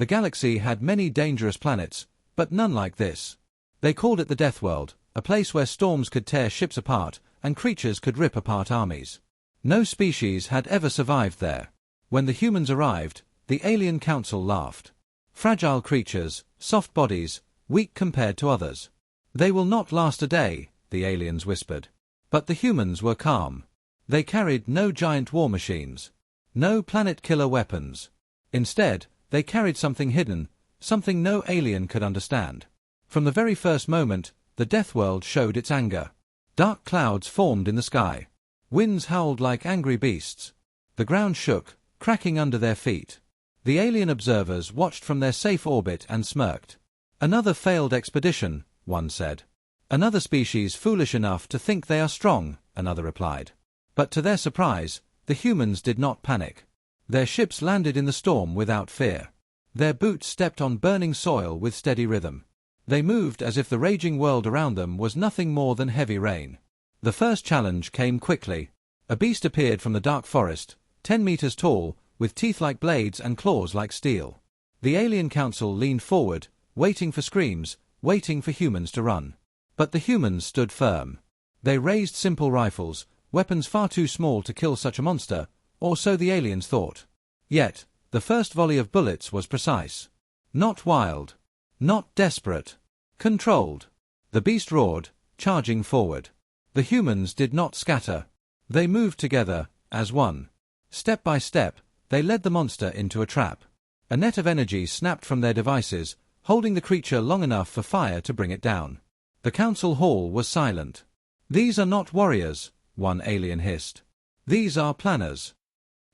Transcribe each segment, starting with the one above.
The galaxy had many dangerous planets, but none like this. They called it the Deathworld, a place where storms could tear ships apart, and creatures could rip apart armies. No species had ever survived there. When the humans arrived, the alien council laughed. Fragile creatures, soft bodies, weak compared to others. They will not last a day, the aliens whispered. But the humans were calm. They carried no giant war machines. No planet-killer weapons. Instead, they carried something hidden, something no alien could understand. From the very first moment, the Deathworld showed its anger. Dark clouds formed in the sky. Winds howled like angry beasts. The ground shook, cracking under their feet. The alien observers watched from their safe orbit and smirked. Another failed expedition, one said. Another species foolish enough to think they are strong, another replied. But to their surprise, the humans did not panic. Their ships landed in the storm without fear. Their boots stepped on burning soil with steady rhythm. They moved as if the raging world around them was nothing more than heavy rain. The first challenge came quickly. A beast appeared from the dark forest, 10 meters tall, with teeth like blades and claws like steel. The alien council leaned forward, waiting for screams, waiting for humans to run. But the humans stood firm. They raised simple rifles, weapons far too small to kill such a monster, or so the aliens thought. Yet, the first volley of bullets was precise. Not wild. Not desperate. Controlled. The beast roared, charging forward. The humans did not scatter. They moved together, as one. Step by step, they led the monster into a trap. A net of energy snapped from their devices, holding the creature long enough for fire to bring it down. The council hall was silent. "These are not warriors," one alien hissed. "These are planners."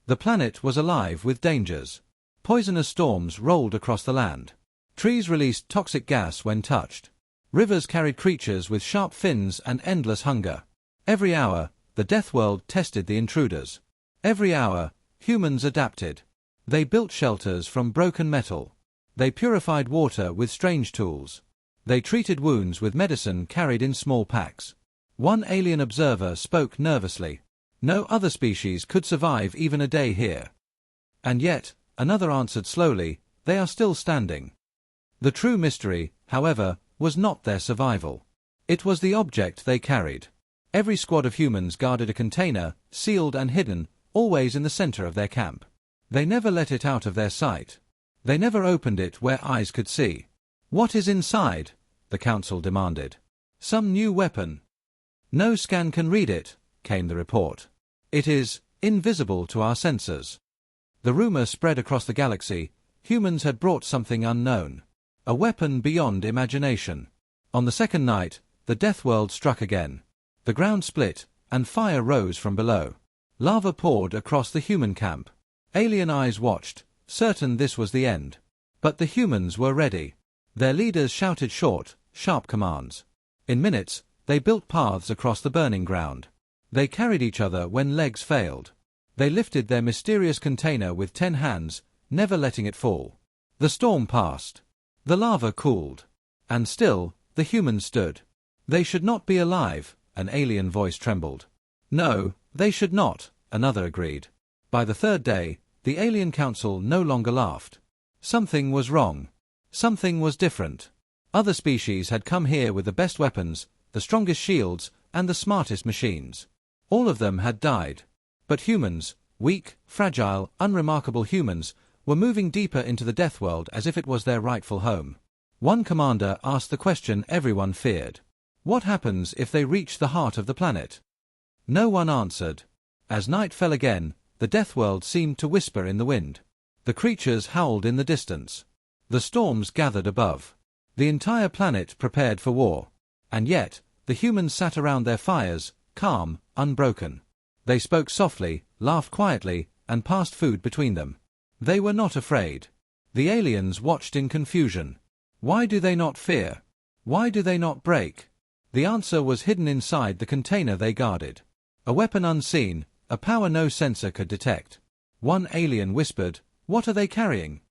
The planet was alive with dangers. Poisonous storms rolled across the land. Trees released toxic gas when touched. Rivers carried creatures with sharp fins and endless hunger. Every hour, the Deathworld tested the intruders. Every hour, humans adapted. They built shelters from broken metal. They purified water with strange tools. They treated wounds with medicine carried in small packs. One alien observer spoke nervously. No other species could survive even a day here. And yet, another answered slowly, they are still standing. The true mystery, however, was not their survival. It was the object they carried. Every squad of humans guarded a container, sealed and hidden, always in the center of their camp. They never let it out of their sight. They never opened it where eyes could see. "What is inside?" the council demanded. "Some new weapon." "No scan can read it," came the report. "It is invisible to our sensors." The rumor spread across the galaxy. Humans had brought something unknown. A weapon beyond imagination. On the second night, the Deathworld struck again. The ground split, and fire rose from below. Lava poured across the human camp. Alien eyes watched, certain this was the end. But the humans were ready. Their leaders shouted short, sharp commands. In minutes, they built paths across the burning ground. They carried each other when legs failed. They lifted their mysterious container with 10 hands, never letting it fall. The storm passed. The lava cooled. And still, the humans stood. "They should not be alive," an alien voice trembled. "No, they should not," another agreed. By the third day, the alien council no longer laughed. Something was wrong. Something was different. Other species had come here with the best weapons, the strongest shields, and the smartest machines. All of them had died. But humans, weak, fragile, unremarkable humans, were moving deeper into the Deathworld as if it was their rightful home. One commander asked the question everyone feared. What happens if they reach the heart of the planet? No one answered. As night fell again, the Deathworld seemed to whisper in the wind. The creatures howled in the distance. The storms gathered above. The entire planet prepared for war. And yet, the humans sat around their fires, calm, unbroken. They spoke softly, laughed quietly, and passed food between them. They were not afraid. The aliens watched in confusion. Why do they not fear? Why do they not break? The answer was hidden inside the container they guarded. A weapon unseen, a power no sensor could detect. One alien whispered, "What are they carrying?"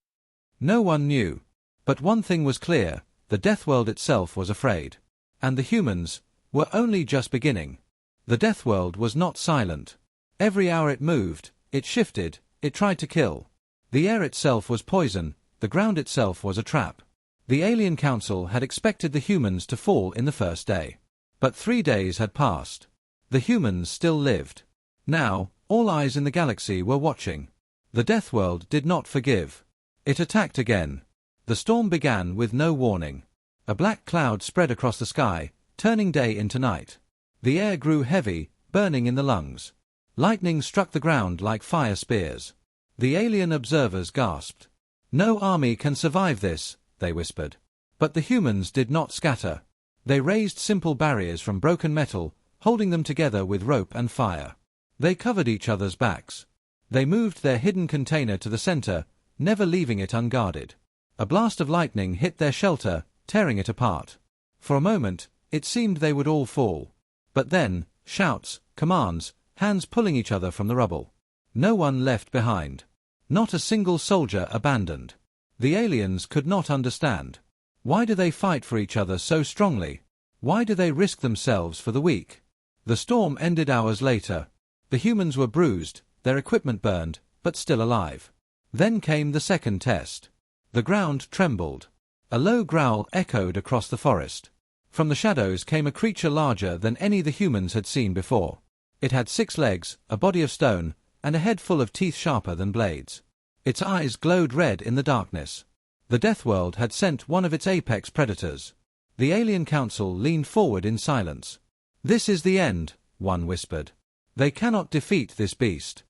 No one knew. But one thing was clear, the Deathworld itself was afraid. And the humans were only just beginning. The Deathworld was not silent. Every hour it moved, it shifted, it tried to kill. The air itself was poison, the ground itself was a trap. The alien council had expected the humans to fall in the first day. But 3 days had passed. The humans still lived. Now, all eyes in the galaxy were watching. The Deathworld did not forgive. It attacked again. The storm began with no warning. A black cloud spread across the sky, turning day into night. The air grew heavy, burning in the lungs. Lightning struck the ground like fire spears. The alien observers gasped. "No army can survive this," they whispered. But the humans did not scatter. They raised simple barriers from broken metal, holding them together with rope and fire. They covered each other's backs. They moved their hidden container to the center, never leaving it unguarded. A blast of lightning hit their shelter, tearing it apart. For a moment, it seemed they would all fall. But then, shouts, commands, hands pulling each other from the rubble. No one left behind. Not a single soldier abandoned. The aliens could not understand. Why do they fight for each other so strongly? Why do they risk themselves for the weak? The storm ended hours later. The humans were bruised, their equipment burned, but still alive. Then came the second test. The ground trembled. A low growl echoed across the forest. From the shadows came a creature larger than any the humans had seen before. It had 6 legs, a body of stone, and a head full of teeth sharper than blades. Its eyes glowed red in the darkness. The Deathworld had sent one of its apex predators. The alien council leaned forward in silence. "This is the end," one whispered. "They cannot defeat this beast."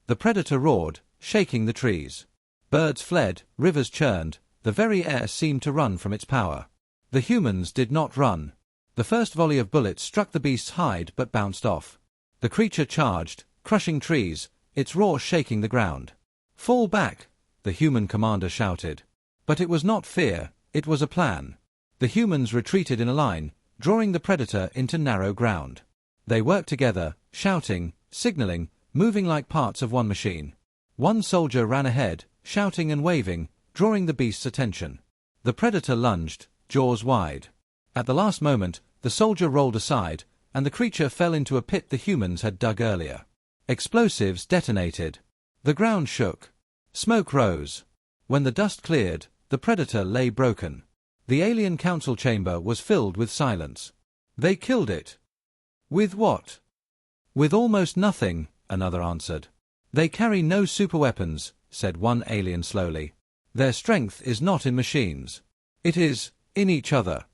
The predator roared, shaking the trees. Birds fled, rivers churned, the very air seemed to run from its power. The humans did not run. The first volley of bullets struck the beast's hide but bounced off. The creature charged, crushing trees, its roar shaking the ground. "Fall back," the human commander shouted. But it was not fear, it was a plan. The humans retreated in a line, drawing the predator into narrow ground. They worked together, shouting, signaling, moving like parts of one machine. One soldier ran ahead, shouting and waving, drawing the beast's attention. The predator lunged, jaws wide. At the last moment, the soldier rolled aside, and the creature fell into a pit the humans had dug earlier. Explosives detonated. The ground shook. Smoke rose. When the dust cleared, the predator lay broken. The alien council chamber was filled with silence. "They killed it." "With what?" "With almost nothing," another answered. "They carry no superweapons," said one alien slowly. "Their strength is not in machines. It is in each other."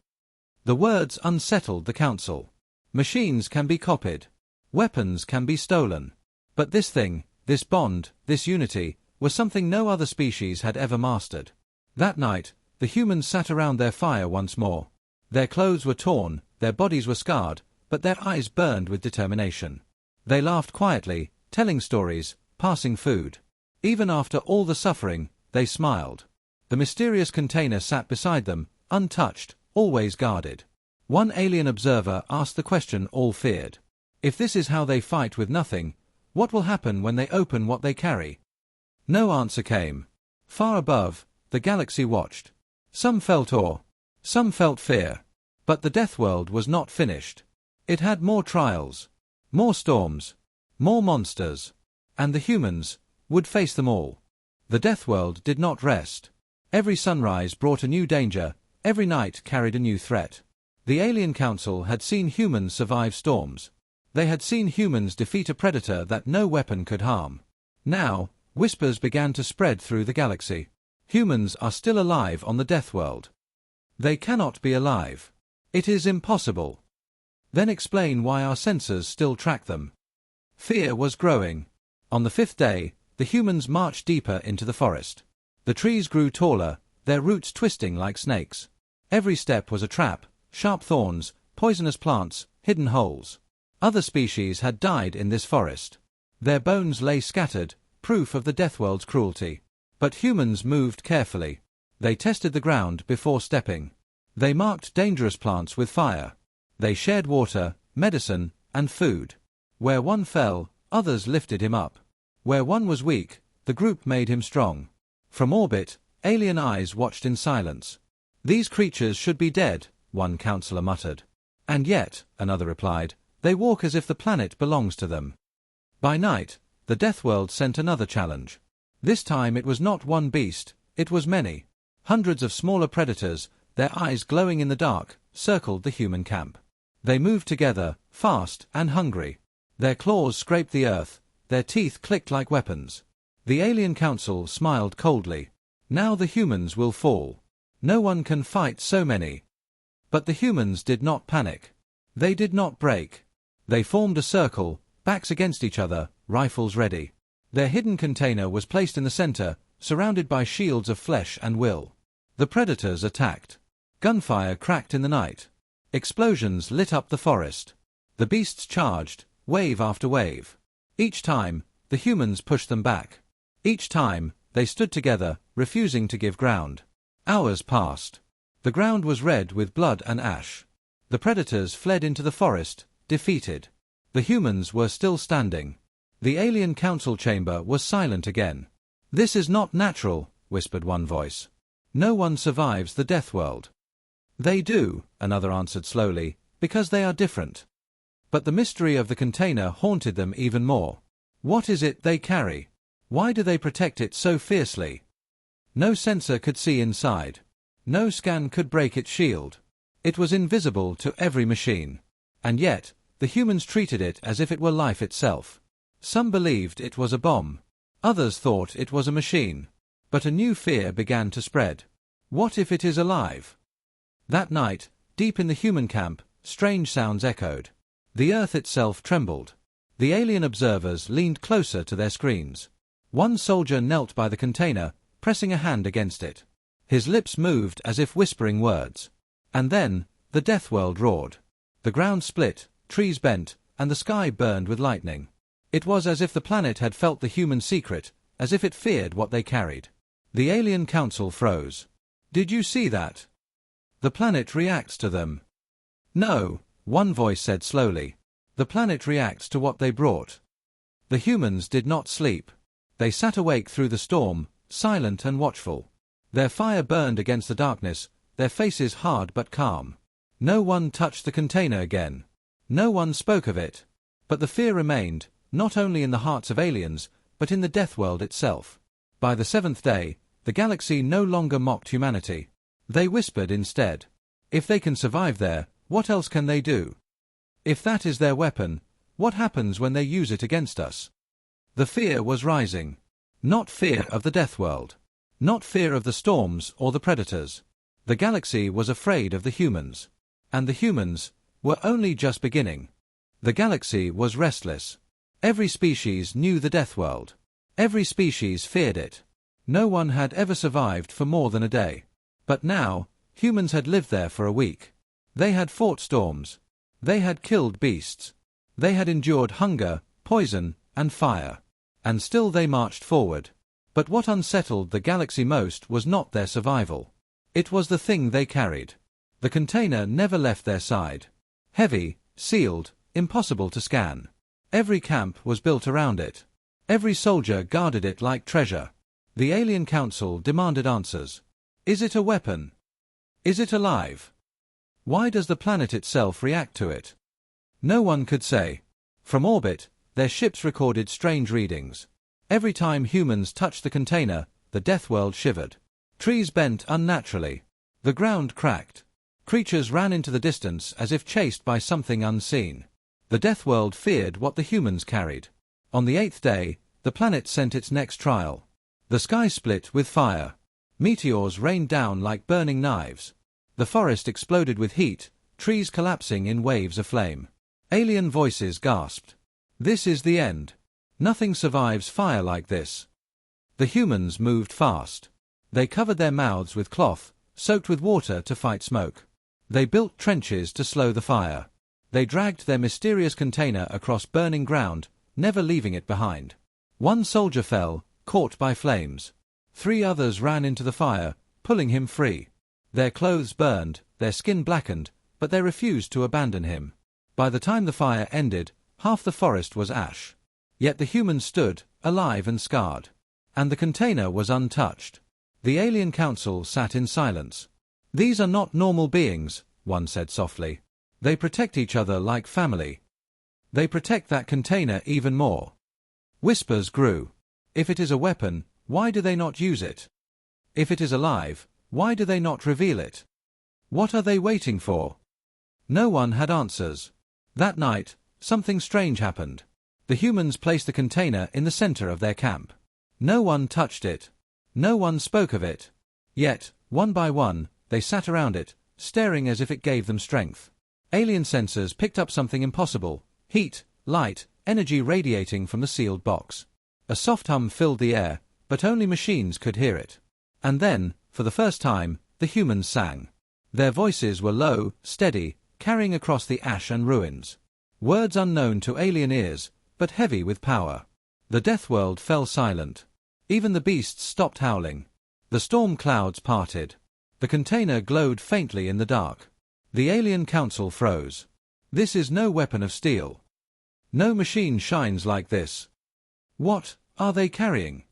The words unsettled the council. Machines can be copied. Weapons can be stolen. But this thing, this bond, this unity, was something no other species had ever mastered. That night, the humans sat around their fire once more. Their clothes were torn, their bodies were scarred, but their eyes burned with determination. They laughed quietly, telling stories, passing food. Even after all the suffering, they smiled. The mysterious container sat beside them, untouched, always guarded. One alien observer asked the question all feared. "If this is how they fight with nothing, what will happen when they open what they carry?" No answer came. Far above, the galaxy watched. Some felt awe. Some felt fear. But the Deathworld was not finished. It had more trials. More storms. More monsters. And the humans would face them all. The Deathworld did not rest. Every sunrise brought a new danger, every night carried a new threat. The alien council had seen humans survive storms. They had seen humans defeat a predator that no weapon could harm. Now, whispers began to spread through the galaxy. Humans are still alive on the Deathworld. They cannot be alive. It is impossible. Then explain why our sensors still track them. Fear was growing. On the 5th day, the humans marched deeper into the forest. The trees grew taller, their roots twisting like snakes. Every step was a trap, sharp thorns, poisonous plants, hidden holes. Other species had died in this forest. Their bones lay scattered, proof of the Deathworld's cruelty. But humans moved carefully. They tested the ground before stepping. They marked dangerous plants with fire. They shared water, medicine, and food. Where one fell, others lifted him up. Where one was weak, the group made him strong. From orbit, alien eyes watched in silence. "These creatures should be dead," one counselor muttered. "And yet," another replied, "they walk as if the planet belongs to them." By night, the Deathworld sent another challenge. This time it was not one beast, It was many. Hundreds of smaller predators, their eyes glowing in the dark, circled the human camp. They moved together, fast and hungry. Their claws scraped the earth, their teeth clicked like weapons. The alien council smiled coldly. Now the humans will fall. No one can fight so many. But the humans did not panic. They did not break. They formed a circle, backs against each other, rifles ready. Their hidden container was placed in the center, surrounded by shields of flesh and will. The predators attacked. Gunfire cracked in the night. Explosions lit up the forest. The beasts charged, wave after wave. Each time, the humans pushed them back. Each time, they stood together, refusing to give ground. Hours passed. The ground was red with blood and ash. The predators fled into the forest, defeated. The humans were still standing. The alien council chamber was silent again. "This is not natural," whispered one voice. "No one survives the Deathworld." "They do," another answered slowly, "because they are different." But the mystery of the container haunted them even more. What is it they carry? Why do they protect it so fiercely? No sensor could see inside. No scan could break its shield. It was invisible to every machine. And yet, the humans treated it as if it were life itself. Some believed it was a bomb. Others thought it was a machine. But a new fear began to spread. What if it is alive? That night, deep in the human camp, strange sounds echoed. The earth itself trembled. The alien observers leaned closer to their screens. One soldier knelt by the container, pressing a hand against it. His lips moved as if whispering words. And then, the Deathworld roared. The ground split, trees bent, and the sky burned with lightning. It was as if the planet had felt the human secret, as if it feared what they carried. The alien council froze. "Did you see that? The planet reacts to them." "No," one voice said slowly. "The planet reacts to what they brought." The humans did not sleep. They sat awake through the storm, silent and watchful. Their fire burned against the darkness, their faces hard but calm. No one touched the container again. No one spoke of it. But the fear remained, not only in the hearts of aliens, but in the Deathworld itself. By the seventh day, the galaxy no longer mocked humanity. They whispered instead. If they can survive there, what else can they do? If that is their weapon, what happens when they use it against us? The fear was rising. Not fear of the Deathworld. Not fear of the storms or the predators. The galaxy was afraid of the humans. And the humans were only just beginning. The galaxy was restless. Every species knew the Deathworld. Every species feared it. No one had ever survived for more than a day. But now, humans had lived there for a week. They had fought storms. They had killed beasts. They had endured hunger, poison, and fire. And still they marched forward. But what unsettled the galaxy most was not their survival. It was the thing they carried. The container never left their side. Heavy, sealed, impossible to scan. Every camp was built around it. Every soldier guarded it like treasure. The alien council demanded answers. Is it a weapon? Is it alive? Why does the planet itself react to it? No one could say. From orbit, their ships recorded strange readings. Every time humans touched the container, the Deathworld shivered. Trees bent unnaturally. The ground cracked. Creatures ran into the distance as if chased by something unseen. The Deathworld feared what the humans carried. On the eighth day, the planet sent its next trial. The sky split with fire. Meteors rained down like burning knives. The forest exploded with heat, trees collapsing in waves of flame. Alien voices gasped. This is the end. Nothing survives fire like this. The humans moved fast. They covered their mouths with cloth, soaked with water to fight smoke. They built trenches to slow the fire. They dragged their mysterious container across burning ground, never leaving it behind. One soldier fell, caught by flames. 3 others ran into the fire, pulling him free. Their clothes burned, their skin blackened, but they refused to abandon him. By the time the fire ended, half the forest was ash. Yet the humans stood, alive and scarred. And the container was untouched. The alien council sat in silence. "These are not normal beings," one said softly. "They protect each other like family. They protect that container even more." Whispers grew. If it is a weapon, why do they not use it? If it is alive, why do they not reveal it? What are they waiting for? No one had answers. That night, something strange happened. The humans placed the container in the center of their camp. No one touched it. No one spoke of it. Yet, one by one, they sat around it, staring as if it gave them strength. Alien sensors picked up something impossible: heat, light, energy radiating from the sealed box. A soft hum filled the air, but only machines could hear it. And then, for the first time, the humans sang. Their voices were low, steady, carrying across the ash and ruins. Words unknown to alien ears, but heavy with power. The Deathworld fell silent. Even the beasts stopped howling. The storm clouds parted. The container glowed faintly in the dark. The alien council froze. This is no weapon of steel. No machine shines like this. What are they carrying?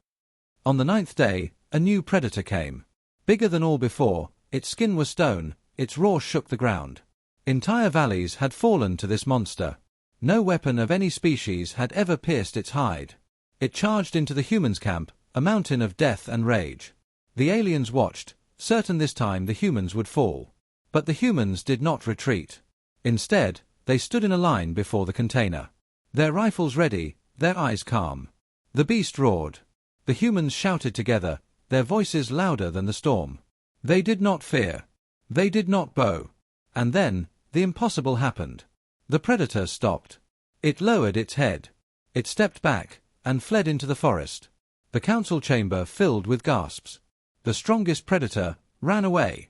On the 9th day, a new predator came. Bigger than all before, its skin was stone, its roar shook the ground. Entire valleys had fallen to this monster. No weapon of any species had ever pierced its hide. It charged into the humans' camp, a mountain of death and rage. The aliens watched, certain this time the humans would fall. But the humans did not retreat. Instead, they stood in a line before the container. Their rifles ready, their eyes calm. The beast roared. The humans shouted together, their voices louder than the storm. They did not fear. They did not bow. And then, the impossible happened. The predator stopped. It lowered its head. It stepped back, and fled into the forest. The council chamber filled with gasps. The strongest predator ran away.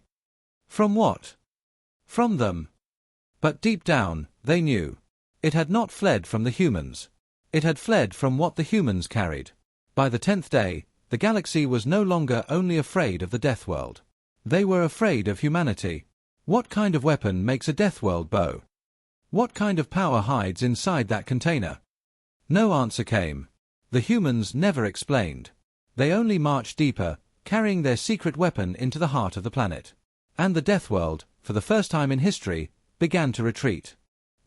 From what? From them. But deep down, they knew. It had not fled from the humans. It had fled from what the humans carried. By the 10th day, the galaxy was no longer only afraid of the Deathworld. They were afraid of humanity. What kind of weapon makes a Deathworld bow? What kind of power hides inside that container? No answer came. The humans never explained. They only marched deeper, carrying their secret weapon into the heart of the planet. And the Deathworld, for the first time in history, began to retreat.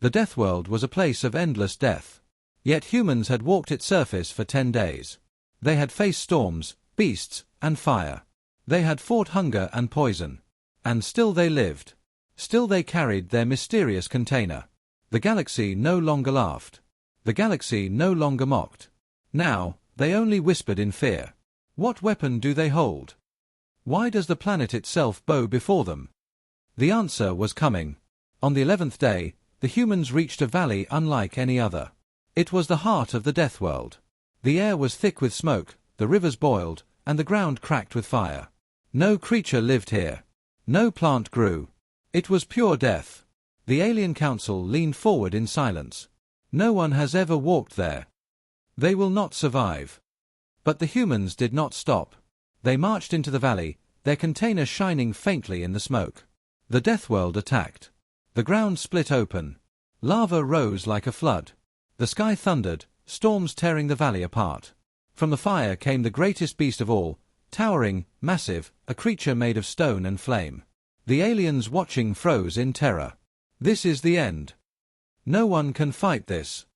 The Deathworld was a place of endless death. Yet humans had walked its surface for 10 days. They had faced storms, beasts, and fire. They had fought hunger and poison. And still they lived. Still they carried their mysterious container. The galaxy no longer laughed. The galaxy no longer mocked. Now, they only whispered in fear. What weapon do they hold? Why does the planet itself bow before them? The answer was coming. On the 11th day, the humans reached a valley unlike any other. It was the heart of the Deathworld. The air was thick with smoke, the rivers boiled, and the ground cracked with fire. No creature lived here. No plant grew. It was pure death. The alien council leaned forward in silence. No one has ever walked there. They will not survive. But the humans did not stop. They marched into the valley, their container shining faintly in the smoke. The Deathworld attacked. The ground split open. Lava rose like a flood. The sky thundered, storms tearing the valley apart. From the fire came the greatest beast of all, towering, massive, a creature made of stone and flame. The aliens watching froze in terror. This is the end. No one can fight this.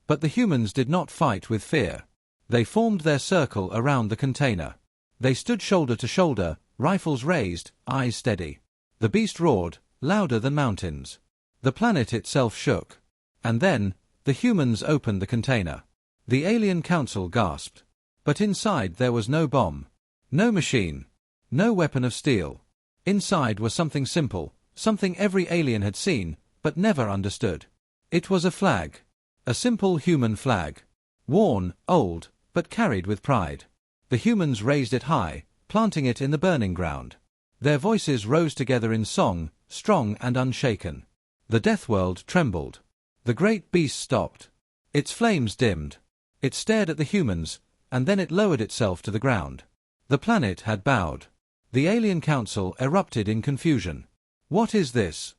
But the humans did not fight with fear. They formed their circle around the container. They stood shoulder to shoulder, rifles raised, eyes steady. The beast roared, louder than mountains. The planet itself shook. And then, the humans opened the container. The alien council gasped. But inside there was no bomb. No machine. No weapon of steel. Inside was something simple, something every alien had seen, but never understood. It was a flag. A simple human flag. Worn, old, but carried with pride. The humans raised it high, planting it in the burning ground. Their voices rose together in song, strong and unshaken. The Deathworld trembled. The great beast stopped. Its flames dimmed. It stared at the humans, and then it lowered itself to the ground. The planet had bowed. The alien council erupted in confusion. What is this?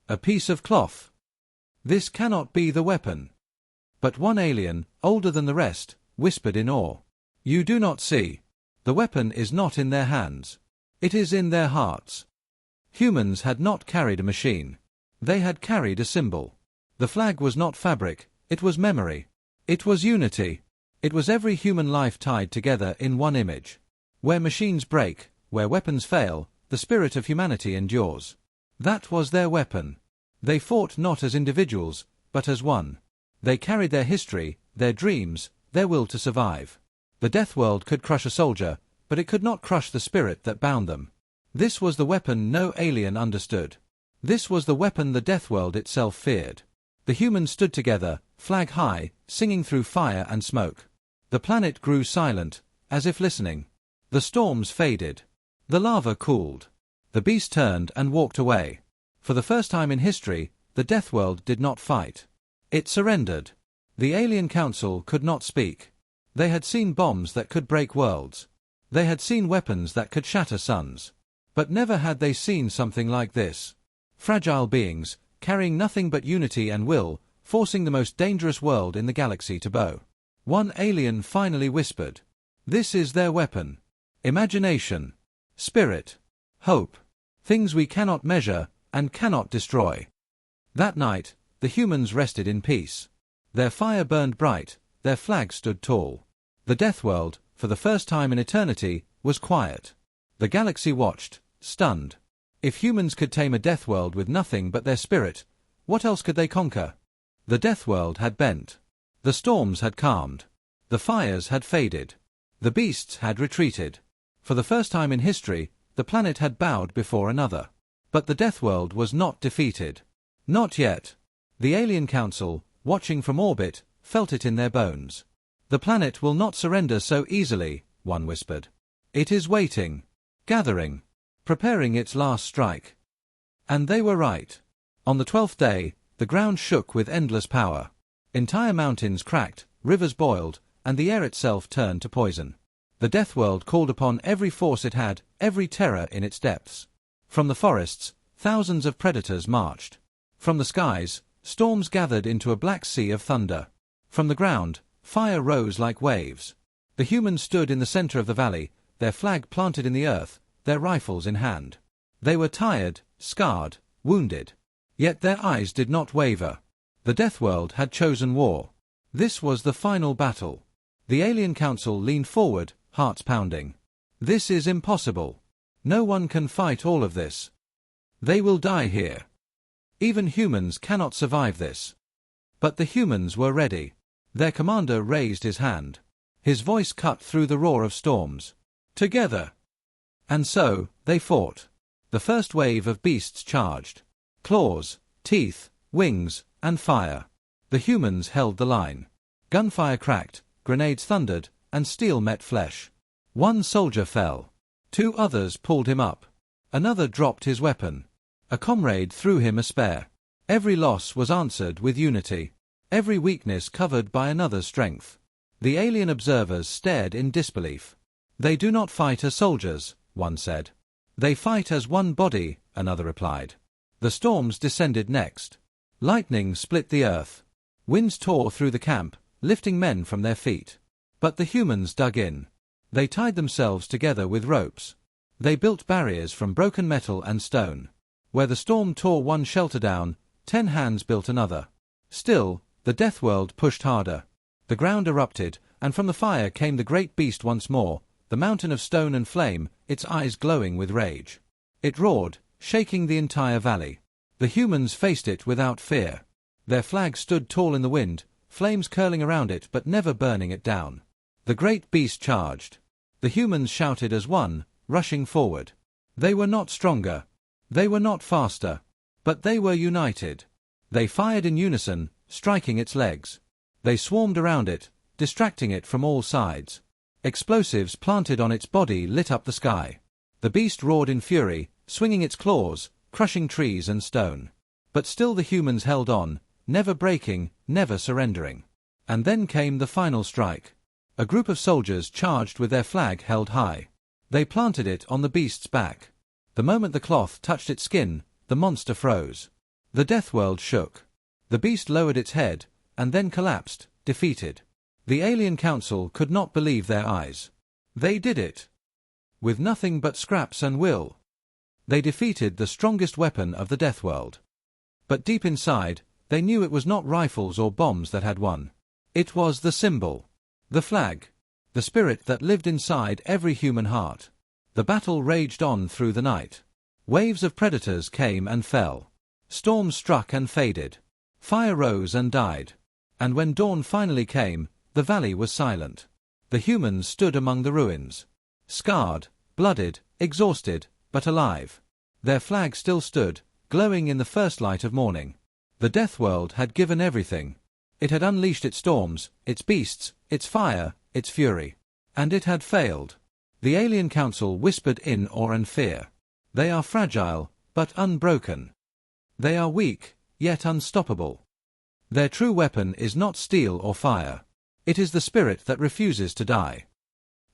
A piece of cloth. This cannot be the weapon. But one alien, older than the rest, whispered in awe. You do not see. The weapon is not in their hands. It is in their hearts. Humans had not carried a machine. They had carried a symbol. The flag was not fabric, it was memory. It was unity. It was every human life tied together in one image. Where machines break, where weapons fail, the spirit of humanity endures. That was their weapon. They fought not as individuals, but as one. They carried their history, their dreams, their will to survive. The Deathworld could crush a soldier, but it could not crush the spirit that bound them. This was the weapon no alien understood. This was the weapon the Deathworld itself feared. The humans stood together, flag high, singing through fire and smoke. The planet grew silent, as if listening. The storms faded. The lava cooled. The beast turned and walked away. For the first time in history, the Deathworld did not fight. It surrendered. The Alien Council could not speak. They had seen bombs that could break worlds. They had seen weapons that could shatter suns. But never had they seen something like this. Fragile beings, carrying nothing but unity and will, forcing the most dangerous world in the galaxy to bow. One alien finally whispered. This is their weapon. Imagination. Spirit. Hope. Things we cannot measure, and cannot destroy. That night, the humans rested in peace. Their fire burned bright, their flag stood tall. The Deathworld, for the first time in eternity, was quiet. The galaxy watched, stunned. If humans could tame a Deathworld with nothing but their spirit, what else could they conquer? The Deathworld had bent. The storms had calmed. The fires had faded. The beasts had retreated. For the first time in history, the planet had bowed before another. But the Deathworld was not defeated. Not yet. The Alien Council, watching from orbit, felt it in their bones. The planet will not surrender so easily, one whispered. It is waiting. Gathering. Preparing its last strike. And they were right. On the 12th day, the ground shook with endless power. Entire mountains cracked, rivers boiled, and the air itself turned to poison. The Deathworld called upon every force it had, every terror in its depths. From the forests, thousands of predators marched. From the skies, storms gathered into a black sea of thunder. From the ground, fire rose like waves. The humans stood in the center of the valley, their flag planted in the earth, their rifles in hand. They were tired, scarred, wounded. Yet their eyes did not waver. The Deathworld had chosen war. This was the final battle. The Alien Council leaned forward, hearts pounding. This is impossible. No one can fight all of this. They will die here. Even humans cannot survive this. But the humans were ready. Their commander raised his hand. His voice cut through the roar of storms. Together. And so, they fought. The first wave of beasts charged. Claws, teeth, wings, and fire. The humans held the line. Gunfire cracked, grenades thundered, and steel met flesh. One soldier fell. Two others pulled him up. Another dropped his weapon. A comrade threw him a spare. Every loss was answered with unity. Every weakness covered by another's strength. The alien observers stared in disbelief. They do not fight as soldiers, one said. They fight as one body, another replied. The storms descended next. Lightning split the earth. Winds tore through the camp, lifting men from their feet. But the humans dug in. They tied themselves together with ropes. They built barriers from broken metal and stone. Where the storm tore one shelter down, 10 hands built another. Still, the Deathworld pushed harder. The ground erupted, and from the fire came the great beast once more, the mountain of stone and flame, its eyes glowing with rage. It roared, shaking the entire valley. The humans faced it without fear. Their flag stood tall in the wind, flames curling around it but never burning it down. The great beast charged. The humans shouted as one, rushing forward. They were not stronger. They were not faster. But they were united. They fired in unison, striking its legs. They swarmed around it, distracting it from all sides. Explosives planted on its body lit up the sky. The beast roared in fury, swinging its claws, crushing trees and stone. But still the humans held on, never breaking, never surrendering. And then came the final strike. A group of soldiers charged with their flag held high. They planted it on the beast's back. The moment the cloth touched its skin, the monster froze. The Deathworld shook. The beast lowered its head, and then collapsed, defeated. The Alien Council could not believe their eyes. They did it. With nothing but scraps and will. They defeated the strongest weapon of the Deathworld. But deep inside, they knew it was not rifles or bombs that had won. It was the symbol. The flag. The spirit that lived inside every human heart. The battle raged on through the night. Waves of predators came and fell. Storms struck and faded. Fire rose and died. And when dawn finally came, the valley was silent. The humans stood among the ruins. Scarred, blooded, exhausted, but alive. Their flag still stood, glowing in the first light of morning. The Deathworld had given everything. It had unleashed its storms, its beasts, its fire, its fury. And it had failed. The alien council whispered in awe and fear. They are fragile, but unbroken. They are weak, yet unstoppable. Their true weapon is not steel or fire. It is the spirit that refuses to die.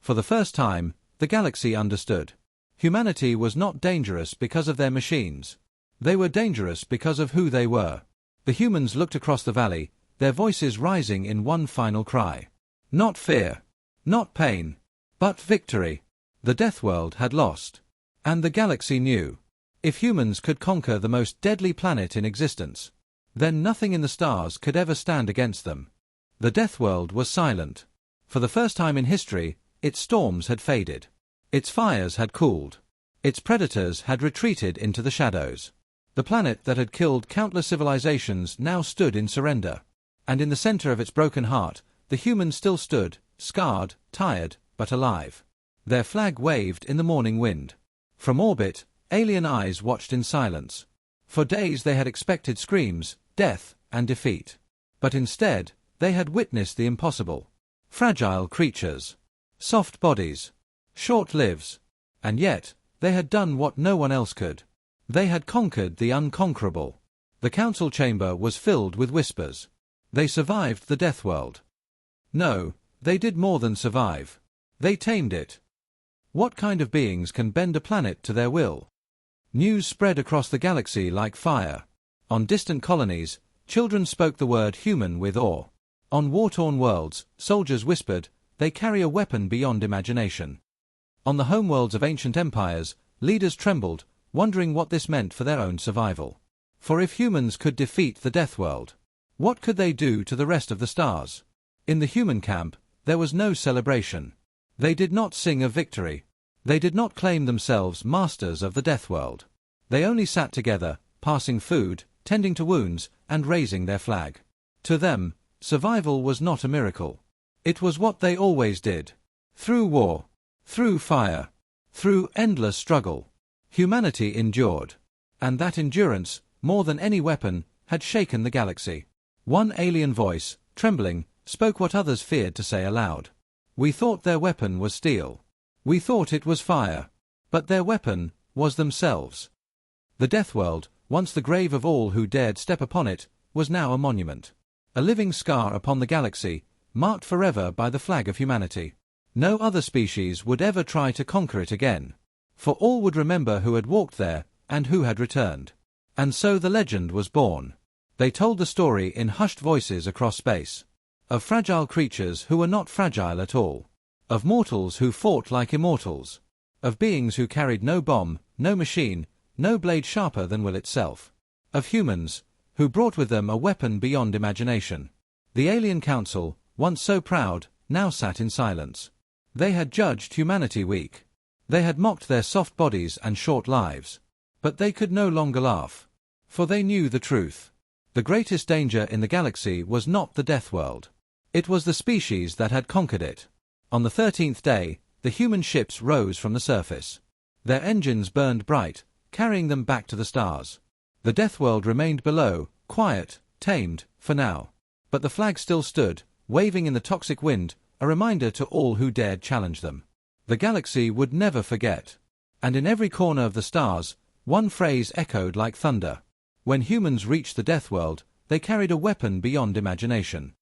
For the first time, the galaxy understood. Humanity was not dangerous because of their machines. They were dangerous because of who they were. The humans looked across the valley, their voices rising in one final cry. Not fear. Not pain. But victory. The Deathworld had lost. And the galaxy knew. If humans could conquer the most deadly planet in existence, then nothing in the stars could ever stand against them. The Deathworld was silent. For the first time in history, its storms had faded. Its fires had cooled. Its predators had retreated into the shadows. The planet that had killed countless civilizations now stood in surrender. And in the center of its broken heart, the humans still stood, scarred, tired, but alive. Their flag waved in the morning wind. From orbit, alien eyes watched in silence. For days they had expected screams, death, and defeat. But instead, they had witnessed the impossible. Fragile creatures. Soft bodies. Short lives. And yet, they had done what no one else could. They had conquered the unconquerable. The council chamber was filled with whispers. They survived the Deathworld. No, they did more than survive. They tamed it. What kind of beings can bend a planet to their will? News spread across the galaxy like fire. On distant colonies, children spoke the word human with awe. On war-torn worlds, soldiers whispered, they carry a weapon beyond imagination. On the homeworlds of ancient empires, leaders trembled, wondering what this meant for their own survival. For if humans could defeat the Deathworld, what could they do to the rest of the stars? In the human camp, there was no celebration. They did not sing of victory. They did not claim themselves masters of the Deathworld. They only sat together, passing food, tending to wounds, and raising their flag. To them, survival was not a miracle. It was what they always did. Through war, through fire, through endless struggle, humanity endured. And that endurance, more than any weapon, had shaken the galaxy. One alien voice, trembling, spoke what others feared to say aloud. We thought their weapon was steel. We thought it was fire. But their weapon was themselves. The Deathworld, once the grave of all who dared step upon it, was now a monument. A living scar upon the galaxy, marked forever by the flag of humanity. No other species would ever try to conquer it again. For all would remember who had walked there, and who had returned. And so the legend was born. They told the story in hushed voices across space. Of fragile creatures who were not fragile at all. Of mortals who fought like immortals. Of beings who carried no bomb, no machine, no blade sharper than will itself. Of humans, who brought with them a weapon beyond imagination. The alien council, once so proud, now sat in silence. They had judged humanity weak. They had mocked their soft bodies and short lives. But they could no longer laugh. For they knew the truth. The greatest danger in the galaxy was not the Deathworld. It was the species that had conquered it. On the 13th day, the human ships rose from the surface. Their engines burned bright, carrying them back to the stars. The Deathworld remained below, quiet, tamed, for now. But the flag still stood, waving in the toxic wind, a reminder to all who dared challenge them. The galaxy would never forget. And in every corner of the stars, one phrase echoed like thunder. When humans reached the Deathworld, they carried a weapon beyond imagination.